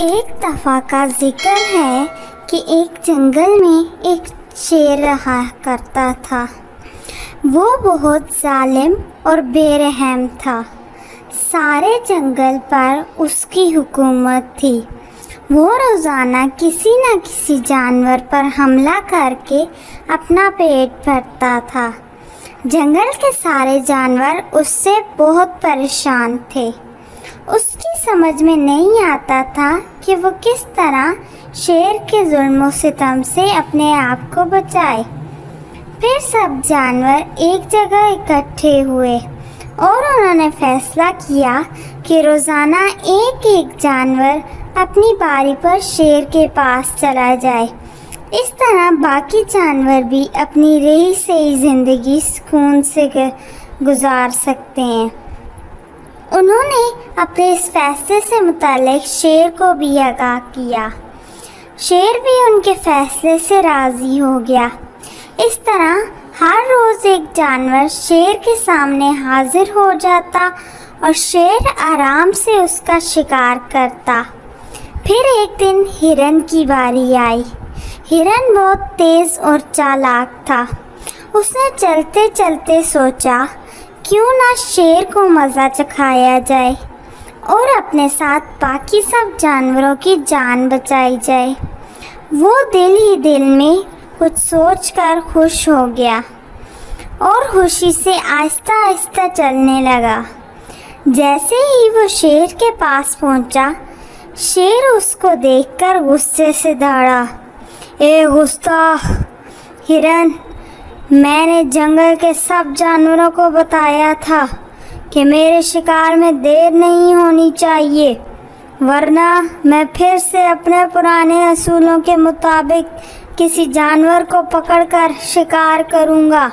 एक दफ़ा का जिक्र है कि एक जंगल में एक शेर रहा करता था। वो बहुत जालिम और बेरहम था। सारे जंगल पर उसकी हुकूमत थी। वो रोज़ाना किसी न किसी जानवर पर हमला करके अपना पेट भरता था। जंगल के सारे जानवर उससे बहुत परेशान थे। उसकी समझ में नहीं आता था कि वो किस तरह शेर के जुल्म सितम से अपने आप को बचाए। फिर सब जानवर एक जगह इकट्ठे हुए और उन्होंने फैसला किया कि रोज़ाना एक एक जानवर अपनी बारी पर शेर के पास चला जाए। इस तरह बाकी जानवर भी अपनी रही सही ज़िंदगी सुकून से गुजार सकते हैं। उन्होंने अपने इस फैसले से मुतालिक शेर को भी आगाह किया। शेर भी उनके फैसले से राज़ी हो गया। इस तरह हर रोज़ एक जानवर शेर के सामने हाजिर हो जाता और शेर आराम से उसका शिकार करता। फिर एक दिन हिरन की बारी आई। हिरन बहुत तेज़ और चालाक था। उसने चलते चलते सोचा, क्यों ना शेर को मज़ा चखाया जाए और अपने साथ बाकी सब जानवरों की जान बचाई जाए। वो दिल ही दिल में कुछ सोचकर खुश हो गया और खुशी से आहिस्ता आहिस्ता चलने लगा। जैसे ही वो शेर के पास पहुंचा, शेर उसको देखकर गुस्से से दौड़ा। ए गुस्ताख हिरन, मैंने जंगल के सब जानवरों को बताया था कि मेरे शिकार में देर नहीं होनी चाहिए, वरना मैं फिर से अपने पुराने असूलों के मुताबिक किसी जानवर को पकड़कर शिकार करूँगा।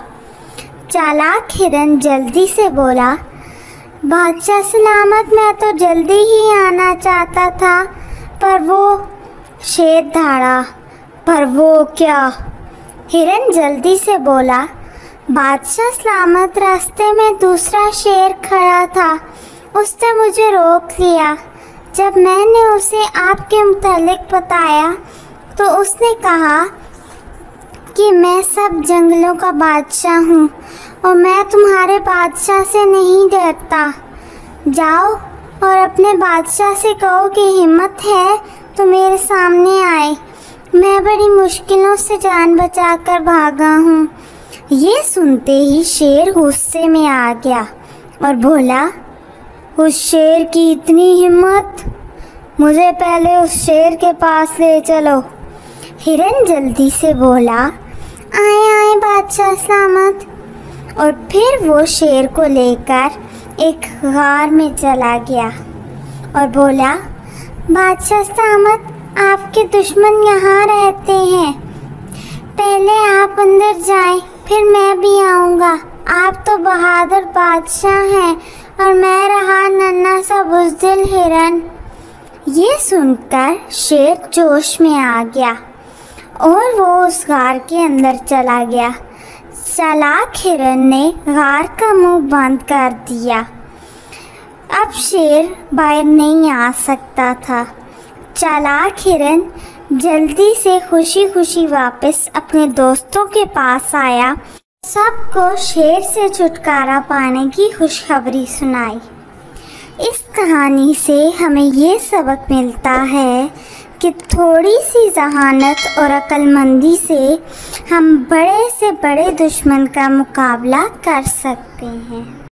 चालाक हिरन जल्दी से बोला, बादशाह सलामत, मैं तो जल्दी ही आना चाहता था। पर वो शेर दौड़ा, पर वो क्या? हिरन जल्दी से बोला, बादशाह सलामत, रास्ते में दूसरा शेर खड़ा था। उसने मुझे रोक लिया। जब मैंने उसे आपके मुतालिक बताया तो उसने कहा कि मैं सब जंगलों का बादशाह हूँ और मैं तुम्हारे बादशाह से नहीं डरता। जाओ और अपने बादशाह से कहो कि हिम्मत है तो मेरे सामने आए। मैं बड़ी मुश्किलों से जान बचाकर भागा हूँ। ये सुनते ही शेर गुस्से में आ गया और बोला, उस शेर की इतनी हिम्मत? मुझे पहले उस शेर के पास ले चलो। हिरन जल्दी से बोला, आए आए बादशाह सलामत। और फिर वो शेर को लेकर एक गार में चला गया और बोला, बादशाह सलामत, आपके दुश्मन यहाँ रहते हैं। पहले आप अंदर जाएं, फिर मैं भी आऊँगा। आप तो बहादुर बादशाह हैं और मैं रहा नन्हा सा बुज़दिल हिरन। ये सुनकर शेर जोश में आ गया और वो उस गार के अंदर चला गया। चालाक हिरन ने गार का मुंह बंद कर दिया। अब शेर बाहर नहीं आ सकता था। चालाक हिरन जल्दी से खुशी खुशी वापस अपने दोस्तों के पास आया, सबको शेर से छुटकारा पाने की खुशखबरी सुनाई। इस कहानी से हमें ये सबक मिलता है कि थोड़ी सी जहानत और अक्लमंदी से हम बड़े से बड़े दुश्मन का मुकाबला कर सकते हैं।